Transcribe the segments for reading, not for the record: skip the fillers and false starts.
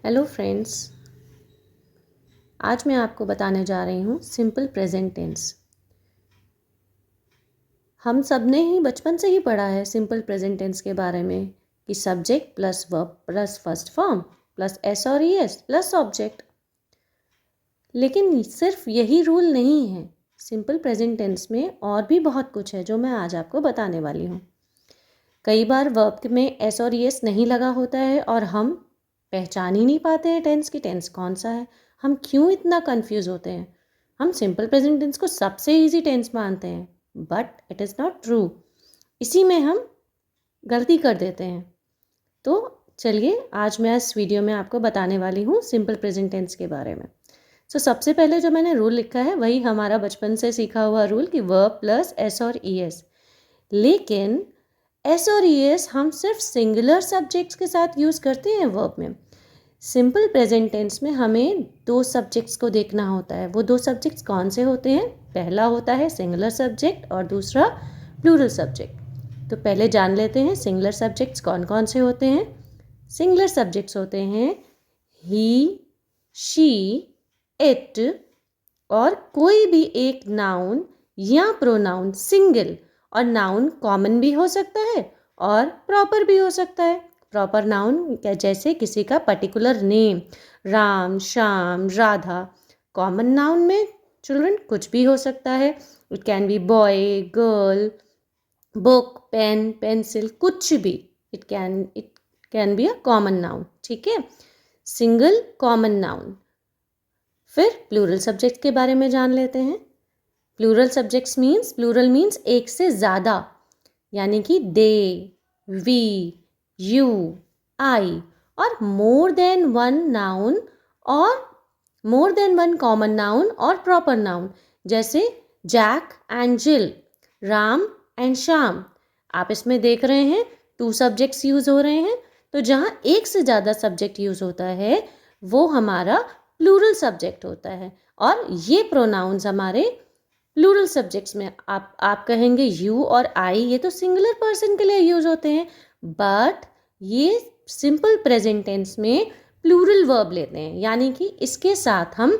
Hello friends, आज मैं आपको बताने जा रही हूँ सिंपल प्रेजेंट टेंस। हम सब ने ही बचपन से ही पढ़ा है सिंपल प्रेजेंट टेंस के बारे में कि subject plus verb plus first form plus S और ईएस प्लस ऑब्जेक्ट। लेकिन सिर्फ यही रूल नहीं है, सिंपल प्रेजेंट टेंस में और भी बहुत कुछ है जो मैं आज आपको बताने वाली हूँ। कई बार वर्ब में एस और ईएस नहीं लगा होता है और हम पहचान ही नहीं पाते हैं टेंस की टेंस कौन सा है। हम क्यों इतना कंफ्यूज होते हैं? हम सिंपल प्रेजेंट टेंस को सबसे इजी टेंस मानते हैं, but it is not true. इसी में हम गलती कर देते हैं। तो चलिए आज मैं इस वीडियो में आपको बताने वाली हूँ सिंपल प्रेजेंट टेंस के बारे में। सबसे पहले जो मैंने रूल लिखा है वही हमारा बचपन से सीखा हुआ रूल कि वर्ब प्लस एस और ईएस। लेकिन एस और ईएस हम सिर्फ सिंगुलर सब्जेक्ट्स के साथ यूज़ करते हैं वर्ब में। सिंपल प्रेजेंट टेंस में हमें दो सब्जेक्ट्स को देखना होता है। वो दो सब्जेक्ट्स कौन से होते हैं? पहला होता है सिंगुलर सब्जेक्ट और दूसरा प्लूरल सब्जेक्ट। तो पहले जान लेते हैं सिंगुलर सब्जेक्ट्स कौन कौन से होते हैं। सिंगुलर सब्जेक्ट्स होते हैं ही, शी, इट और कोई भी एक नाउन या प्रोनाउन सिंगल, और नाउन कॉमन भी हो सकता है और प्रॉपर भी हो सकता है। प्रॉपर नाउन जैसे किसी का particular name, Ram, Shyam, Radha. Common noun में चिल्ड्रन कुछ भी हो सकता है। It can be boy, girl, book, pen, pencil, कुछ भी। It can be a common noun. ठीक है, सिंगल कॉमन नाउन। फिर प्लूरल सब्जेक्ट के बारे में जान लेते हैं। Plural subjects means, plural means एक से ज़्यादा, यानी कि दे, वी, यू, आई और मोर देन वन नाउन और more than one common noun और प्रॉपर नाउन, जैसे Jack and Jill, Ram and Shyam. आप इसमें देख रहे हैं टू सब्जेक्ट्स यूज़ हो रहे हैं। तो जहाँ एक से ज़्यादा सब्जेक्ट यूज़ होता है वो हमारा प्लूरल सब्जेक्ट होता है। और ये प्रोनाउंस हमारे प्लूरल सब्जेक्ट्स में आप कहेंगे यू और आई, ये तो सिंगुलर पर्सन के लिए यूज होते हैं, बट ये सिंपल प्रेजेंट टेंस में प्लूरल वर्ब लेते हैं, यानी कि इसके साथ हम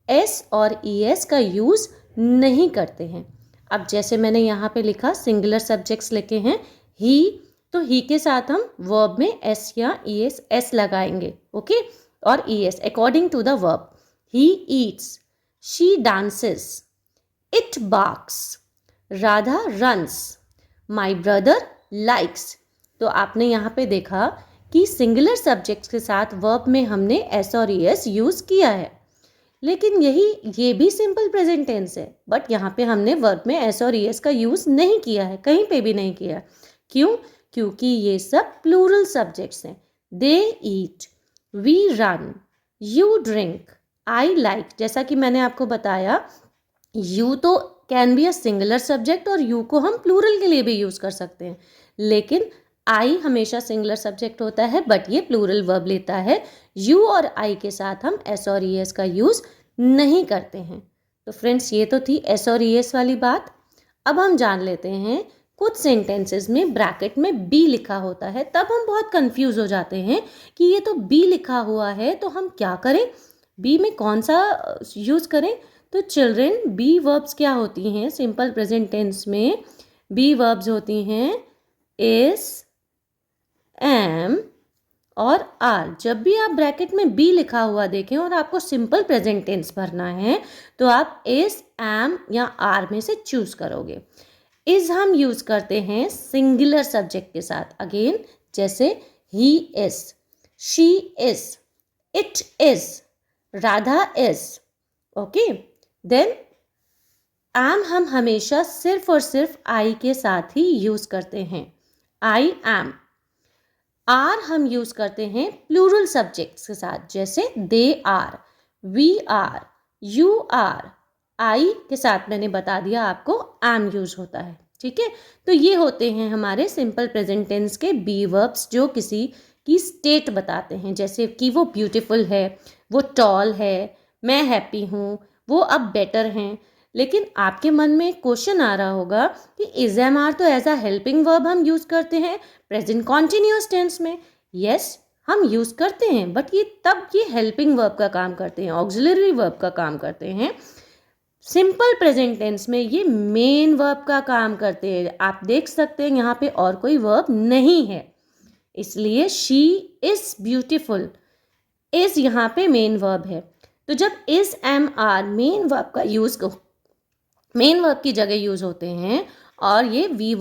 एस और ईएस का यूज नहीं करते हैं। अब जैसे मैंने यहाँ पे लिखा सिंगुलर सब्जेक्ट्स लिखे हैं ही, तो ही के साथ हम वर्ब में एस या ईएस, एस लगाएंगे, ओके, और ES according to the verb. He eats, she dances, It barks, Radha runs, my brother likes। तो आपने यहाँ पे देखा कि सिंगुलर सब्जेक्ट्स के साथ वर्ब में हमने एस और ईएस यूज़ किया है। लेकिन ये भी सिंपल प्रेजेंट टेंस है, बट यहाँ पे हमने वर्ब में एस और ईएस का यूज़ नहीं किया है, कहीं पे भी नहीं किया। क्यों? क्योंकि ये सब प्लूरल सब्जेक्ट्स हैं। They eat, we run, you drink, I like. जैसा कि मैंने आपको बताया, यू तो can be a singular subject और यू को हम प्लूरल के लिए भी यूज़ कर सकते हैं, लेकिन आई हमेशा सिंगुलर सब्जेक्ट होता है, बट ये प्लूरल वर्ब लेता है। यू और आई के साथ हम एस और ईएस का यूज़ नहीं करते हैं। तो फ्रेंड्स, ये तो थी एस और ईएस वाली बात। अब हम जान लेते हैं कुछ सेंटेंसेस में ब्रैकेट में बी लिखा होता है, तब हम बहुत कंफ्यूज हो जाते हैं कि ये तो बी लिखा हुआ है, तो हम क्या करें, बी में कौन सा यूज़ करें। तो चिल्ड्रन, बी वर्ब्स क्या होती हैं सिंपल प्रेजेंट टेंस में? बी वर्ब्स होती हैं इज, एम और आर। जब भी आप ब्रैकेट में बी लिखा हुआ देखें और आपको सिंपल प्रेजेंट टेंस भरना है, तो आप इज, एम या आर में से चूज करोगे। इज हम यूज करते हैं सिंगुलर सब्जेक्ट के साथ, अगेन जैसे ही is, she is, it is, Radha is, okay. Then am हम हमेशा सिर्फ और सिर्फ आई के साथ ही यूज करते हैं, आई एम। आर हम यूज करते हैं प्लूरल सब्जेक्ट्स के साथ, जैसे they are, we are, you are. I के साथ मैंने बता दिया आपको एम यूज होता है, ठीक है। तो ये होते हैं हमारे सिंपल प्रेजेंट टेंस के बी वर्ब्स जो किसी की स्टेट बताते हैं, जैसे कि वो ब्यूटीफुल है, वो टॉल है, मैं हैप्पी हूँ, वो अब बेटर हैं। लेकिन आपके मन में एक क्वेश्चन आ रहा होगा कि इज एम आर तो एज अ हेल्पिंग वर्ब हम यूज करते हैं प्रेजेंट कॉन्टिन्यूअस टेंस में। यस, हम यूज़ करते हैं, बट ये हेल्पिंग वर्ब का काम करते हैं, ऑक्सिलरी वर्ब का काम करते हैं। सिंपल प्रेजेंट टेंस में ये मेन वर्ब का काम करते हैं। आप देख सकते हैं यहाँ पे और कोई वर्ब नहीं है, इसलिए शी इज ब्यूटिफुल, इज यहाँ पे मेन वर्ब है। तो जब is am are main verb की जगह यूज होते हैं और ये बी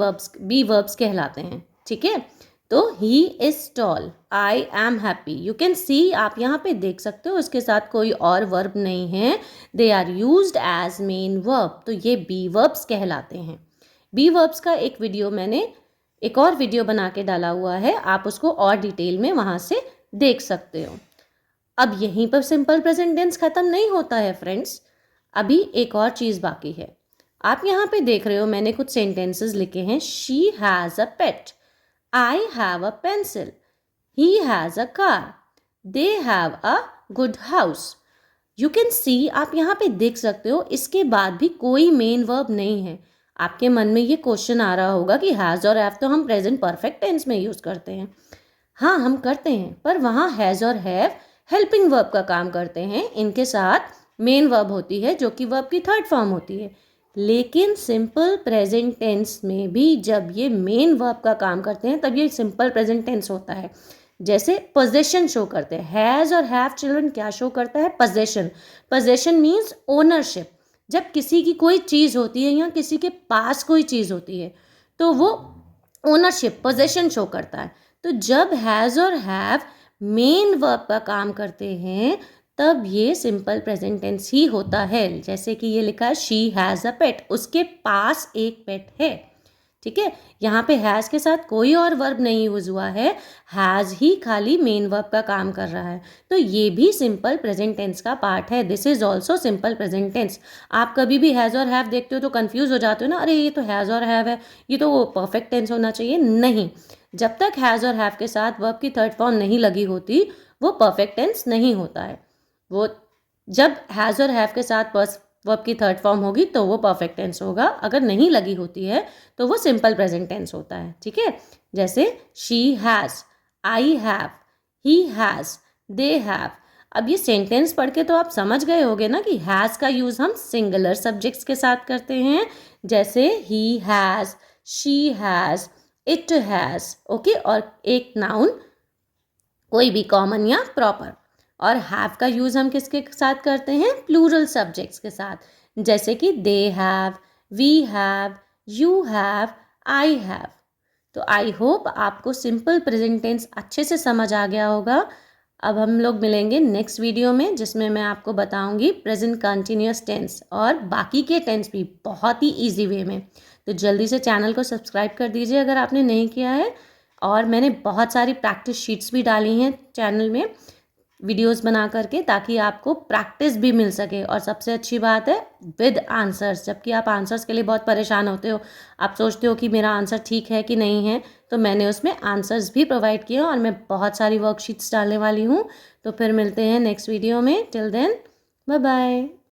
वर्ब्स कहलाते हैं, ठीक है। तो he is tall, I am happy, you can see, आप यहाँ पे देख सकते हो उसके साथ कोई और वर्ब नहीं है, they are used as main verb, तो ये बी वर्ब्स कहलाते हैं। बी वर्ब्स का एक और वीडियो बना के डाला हुआ है, आप उसको और डिटेल में वहाँ से देख सकते हो। अब यहीं पर सिंपल प्रेजेंट टेंस खत्म नहीं होता है फ्रेंड्स, अभी एक और चीज़ बाकी है। आप यहाँ पे देख रहे हो मैंने कुछ सेंटेंसेस लिखे हैं, she has a pet, I have a pencil, he has a car, they have a good house. You can see, आप यहाँ पे देख सकते हो इसके बाद भी कोई मेन वर्ब नहीं है। आपके मन में ये क्वेश्चन आ रहा होगा कि हैज़ और हैव तो हम प्रेजेंट परफेक्ट टेंस में यूज़ करते हैं। हाँ, हम करते हैं, पर वहाँ हैज़ और हैव हेल्पिंग वर्ब का काम करते हैं, इनके साथ मेन वर्ब होती है जो कि वर्ब की थर्ड फॉर्म होती है। लेकिन सिंपल प्रेजेंट टेंस में भी जब ये मेन वर्ब का काम करते हैं तब ये सिंपल प्रेजेंट टेंस होता है। जैसे पोजेशन शो करते हैं, हैज़ और हैव चिल्ड्रन क्या शो करता है, पोजेशन। Possession means ownership. जब किसी की कोई चीज़ होती है या किसी के पास कोई चीज़ होती है तो वो ओनरशिप, पोजेशन शो करता है। तो जब हैज़ और हैव मेन वर्ब का काम करते हैं तब ये सिंपल प्रेजेंट टेंस ही होता है। जैसे कि ये लिखा है शी हैज़ अ पेट, उसके पास एक पेट है, ठीक है। यहाँ पे हैज़ के साथ कोई और वर्ब नहीं यूज हुआ है, हैज़ ही खाली मेन वर्ब का काम कर रहा है, तो ये भी सिंपल प्रेजेंट टेंस का पार्ट है। This is also simple present tense. आप कभी भी हैज़ और हैव देखते हो तो कंफ्यूज हो जाते हो ना, अरे ये तो हैज़ और हैव है, ये तो परफेक्ट टेंस होना चाहिए। नहीं, जब तक हैज़ और हैव के साथ वर्ब की थर्ड फॉर्म नहीं लगी होती वो परफेक्ट टेंस नहीं होता है। वो जब हैज़ और हैव के साथ वर्ब की थर्ड फॉर्म होगी तो वो परफेक्ट टेंस होगा, अगर नहीं लगी होती है तो वो सिंपल प्रेजेंट टेंस होता है, ठीक है। जैसे she has, I have, he has, they have. अब ये सेंटेंस पढ़ के तो आप समझ गए होंगे ना कि हैज़ का यूज़ हम सिंगुलर सब्जेक्ट्स के साथ करते हैं, जैसे he has, she has, it has, okay. और एक नाउन कोई भी कॉमन या प्रॉपर। और हैव का यूज़ हम किसके साथ करते हैं, प्लूरल सब्जेक्ट्स के साथ, जैसे कि they have, we have, you have, I have. तो आई होप आपको सिंपल प्रेजेंट टेंस अच्छे से समझ आ गया होगा। अब हम लोग मिलेंगे नेक्स्ट वीडियो में जिसमें मैं आपको बताऊंगी प्रेजेंट कंटिन्यूअस टेंस और बाकी के टेंस भी बहुत ही ईजी वे में। तो जल्दी से चैनल को सब्सक्राइब कर दीजिए अगर आपने नहीं किया है। और मैंने बहुत सारी प्रैक्टिस शीट्स भी डाली हैं चैनल में वीडियोस बना करके, ताकि आपको प्रैक्टिस भी मिल सके। और सबसे अच्छी बात है विद आंसर्स, जबकि आप आंसर्स के लिए बहुत परेशान होते हो, आप सोचते हो कि मेरा आंसर ठीक है कि नहीं है, तो मैंने उसमें आंसर्स भी प्रोवाइड किए और मैं बहुत सारी वर्कशीट्स डालने वाली हूँ। तो फिर मिलते हैं नेक्स्ट वीडियो में, टिल देन बाय बाय।